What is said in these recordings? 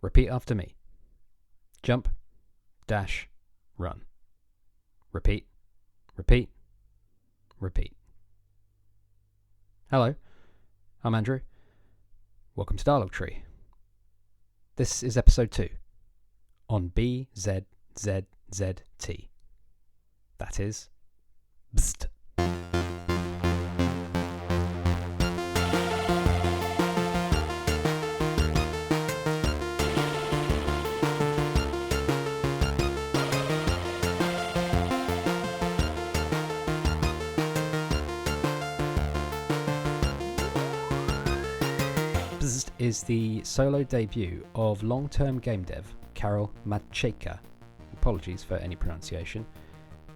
Repeat after me. Jump, dash, run. Repeat, repeat, repeat. Hello, I'm Andrew. Welcome to Dialogue Tree. This is episode 2 on Bzzzt. That is Bzzzt. Bzzzt is the solo debut of long-term game dev Karol Maciejka, apologies for any pronunciation,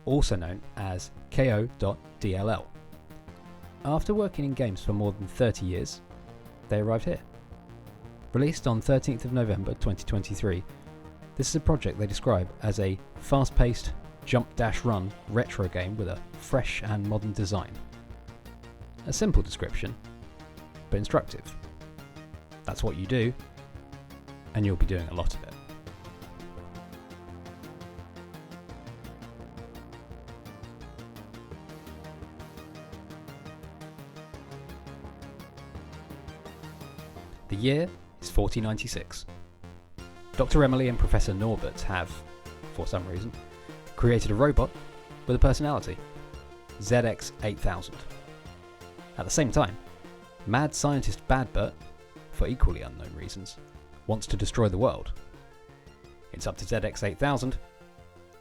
also known as ko.dll. After working in games for more than 30 years, they arrived here. Released on 13th of November 2023, this is a project they describe as a fast-paced, jump-dash-run retro game with a fresh and modern design. A simple description, but instructive. That's what you do, and you'll be doing a lot of it. The year is 1496. Dr. Emily and Professor Norbert have, for some reason, created a robot with a personality, ZX8000. At the same time, mad scientist Badbert, for equally unknown reasons, wants to destroy the world. It's up to ZX8000,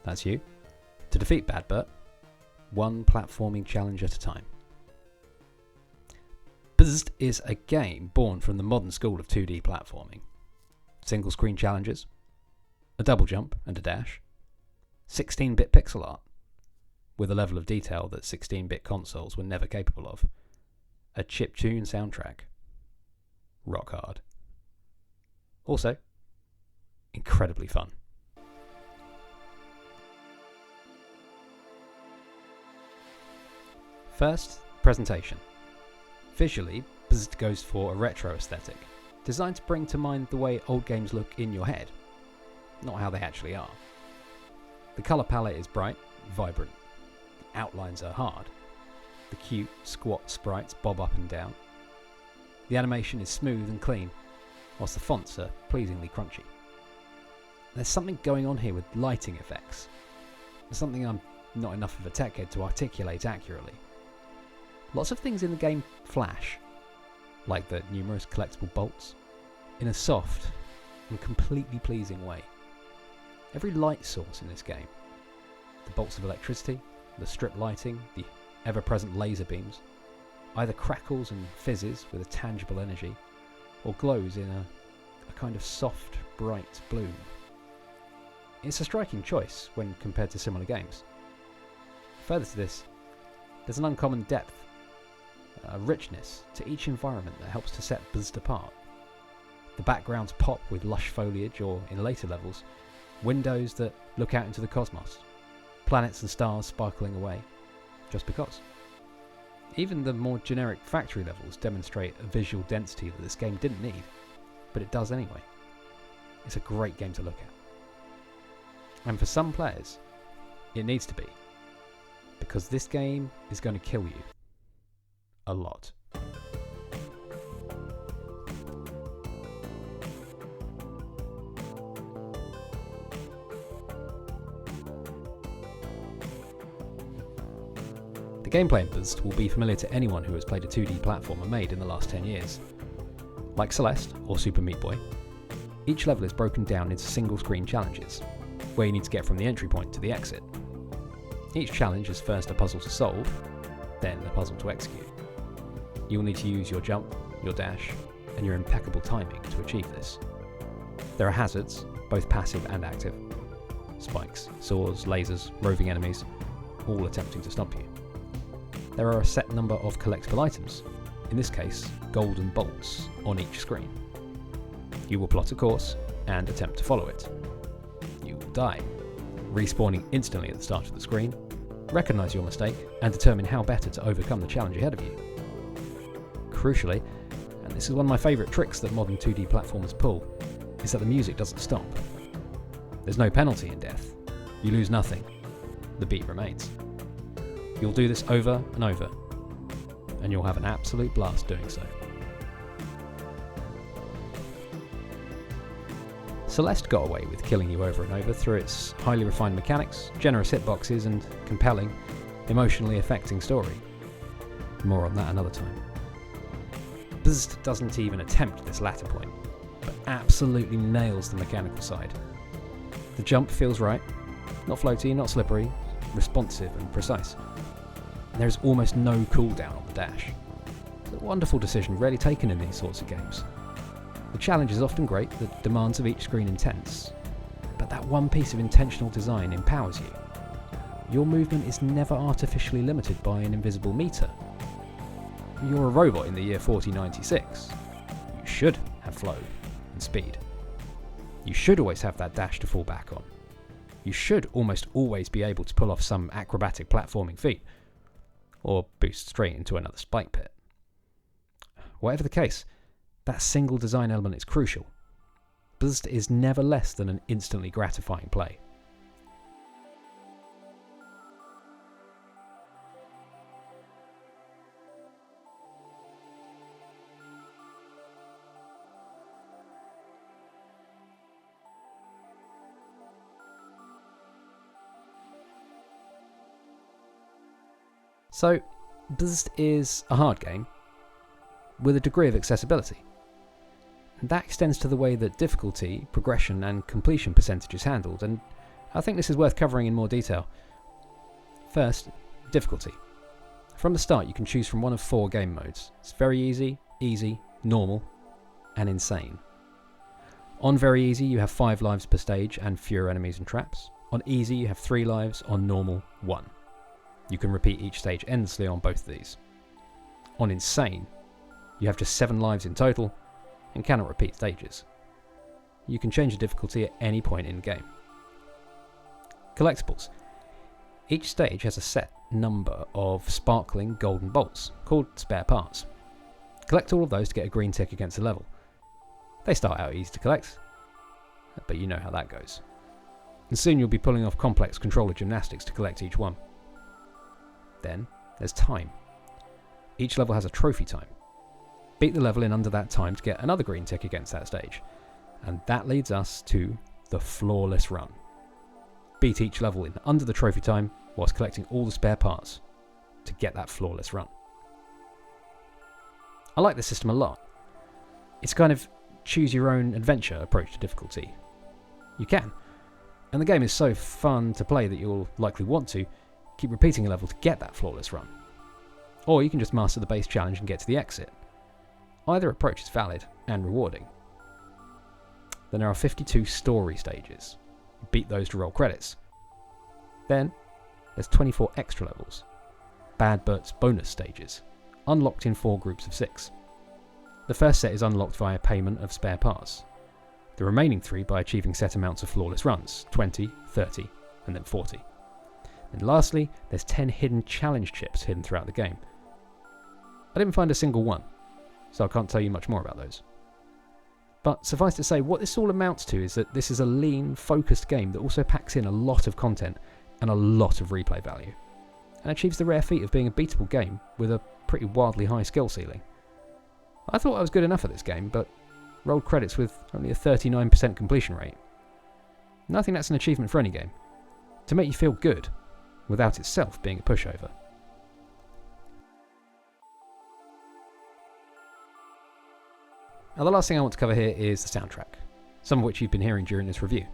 that's you, to defeat Badbert, one platforming challenge at a time. Bzzzt is a game born from the modern school of 2D platforming. Single screen challenges, a double jump and a dash, 16-bit pixel art, with a level of detail that 16-bit consoles were never capable of, a chiptune soundtrack. Rock hard. Also, incredibly fun. First, presentation. Visually, Bzzzt goes for a retro aesthetic, designed to bring to mind the way old games look in your head, not how they actually are. The colour palette is bright, vibrant. The outlines are hard. The cute, squat sprites bob up and down. The animation is smooth and clean, whilst the fonts are pleasingly crunchy. There's something going on here with lighting effects. Something I'm not enough of a tech head to articulate accurately. Lots of things in the game flash, like the numerous collectible bolts, in a soft and completely pleasing way. Every light source in this game, the bolts of electricity, the strip lighting, the ever-present laser beams, either crackles and fizzes with a tangible energy, or glows in a kind of soft, bright bloom. It's a striking choice when compared to similar games. Further to this, there's an uncommon depth, a richness to each environment that helps to set Bzzzt apart. The backgrounds pop with lush foliage, or in later levels, windows that look out into the cosmos, planets and stars sparkling away, just because. Even the more generic factory levels demonstrate a visual density that this game didn't need, but it does anyway. It's a great game to look at. And for some players, it needs to be, because this game is going to kill you. A lot. The gameplay in Bzzzt will be familiar to anyone who has played a 2D platformer made in the last 10 years. Like Celeste or Super Meat Boy, each level is broken down into single screen challenges, where you need to get from the entry point to the exit. Each challenge is first a puzzle to solve, then a puzzle to execute. You will need to use your jump, your dash, and your impeccable timing to achieve this. There are hazards, both passive and active. Spikes, saws, lasers, roving enemies, all attempting to stomp you. There are a set number of collectible items, in this case, golden bolts, on each screen. You will plot a course and attempt to follow it. You will die, respawning instantly at the start of the screen, recognise your mistake, and determine how better to overcome the challenge ahead of you. Crucially, and this is one of my favourite tricks that modern 2D platformers pull, is that the music doesn't stop. There's no penalty in death. You lose nothing. The beat remains. You'll do this over and over, and you'll have an absolute blast doing so. Celeste got away with killing you over and over through its highly refined mechanics, generous hitboxes, and compelling, emotionally affecting story. More on that another time. Bzzzt doesn't even attempt this latter point, but absolutely nails the mechanical side. The jump feels right, not floaty, not slippery, responsive and precise. And there is almost no cooldown on the dash. It's a wonderful decision rarely taken in these sorts of games. The challenge is often great, the demands of each screen intense, but that one piece of intentional design empowers you. Your movement is never artificially limited by an invisible meter. You're a robot in the year 4096. You should have flow and speed. You should always have that dash to fall back on. You should almost always be able to pull off some acrobatic platforming feat, or boost straight into another spike pit. Whatever the case, that single design element is crucial. Bzzzt is never less than an instantly gratifying play. So, Bzzzt is a hard game with a degree of accessibility. That extends to the way that difficulty, progression and completion percentage is handled, and I think this is worth covering in more detail. First, difficulty. From the start you can choose from one of 4 game modes. It's very easy, easy, normal, and insane. On very easy you have 5 lives per stage and fewer enemies and traps. On easy you have 3 lives, on normal 1. You can repeat each stage endlessly on both of these. On insane, you have just 7 lives in total and cannot repeat stages. You can change the difficulty at any point in the game. Collectibles. Each stage has a set number of sparkling golden bolts, called spare parts. Collect all of those to get a green tick against the level. They start out easy to collect, but you know how that goes. And soon you'll be pulling off complex controller gymnastics to collect each one. Then there's time. Each level has a trophy time. Beat the level in under that time to get another green tick against that stage. And that leads us to the flawless run. Beat each level in under the trophy time whilst collecting all the spare parts to get that flawless run. I like this system a lot. It's kind of choose your own adventure approach to difficulty. You can. And the game is so fun to play that you'll likely want to keep repeating a level to get that flawless run. Or you can just master the base challenge and get to the exit. Either approach is valid and rewarding. Then there are 52 story stages. Beat those to roll credits. Then there's 24 extra levels. Bad Bert's bonus stages, unlocked in 4 groups of 6. The first set is unlocked via payment of spare parts. The remaining 3 by achieving set amounts of flawless runs, 20, 30, and then 40. And lastly, there's 10 hidden challenge chips hidden throughout the game. I didn't find a single one, so I can't tell you much more about those. But suffice to say, what this all amounts to is that this is a lean, focused game that also packs in a lot of content and a lot of replay value, and achieves the rare feat of being a beatable game with a pretty wildly high skill ceiling. I thought I was good enough at this game, but rolled credits with only a 39% completion rate. And I think that's an achievement for any game, to make you feel good, without itself being a pushover. Now the last thing I want to cover here is the soundtrack, some of which you've been hearing during this review.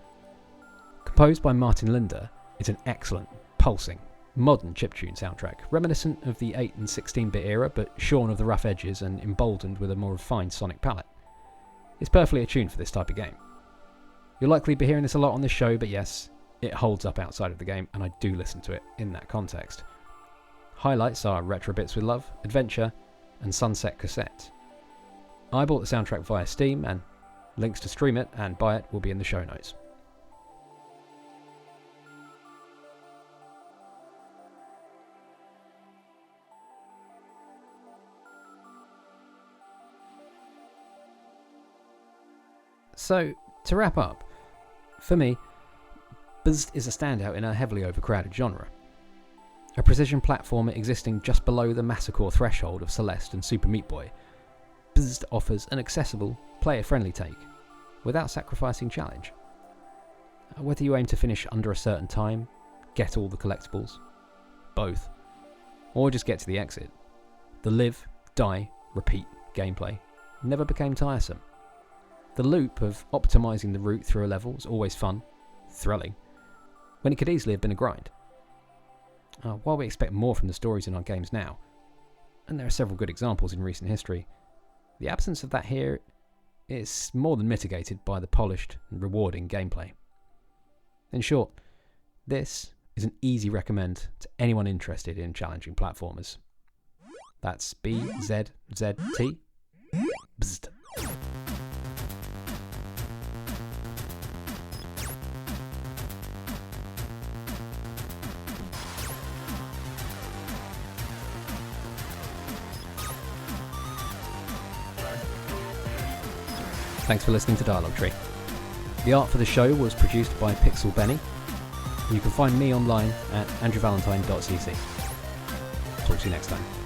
Composed by Martin Linder, it's an excellent, pulsing, modern chiptune soundtrack, reminiscent of the 8 and 16-bit era, but shorn of the rough edges and emboldened with a more refined sonic palette. It's perfectly attuned for this type of game. You'll likely be hearing this a lot on this show, but yes, it holds up outside of the game, and I do listen to it in that context. Highlights are Retro Bits with Love, Adventure, and Sunset Cassette. I bought the soundtrack via Steam, and links to stream it and buy it will be in the show notes. So, To wrap up, for me, Bzzzt is a standout in a heavily overcrowded genre. A precision platformer existing just below the massacre threshold of Celeste and Super Meat Boy, Bzzzt offers an accessible, player-friendly take, without sacrificing challenge. Whether you aim to finish under a certain time, get all the collectibles, both, or just get to the exit, the live, die, repeat gameplay never became tiresome. The loop of optimising the route through a level is always fun, thrilling, when it could easily have been a grind. While we expect more from the stories in our games now, and there are several good examples in recent history, the absence of that here is more than mitigated by the polished and rewarding gameplay. In short, this is an easy recommend to anyone interested in challenging platformers. That's Bzzzt. Bzzzt. Thanks for listening to Dialogue Tree. The art for the show was produced by Pixel Benny. You can find me online at andrewvalentine.cc. Talk to you next time.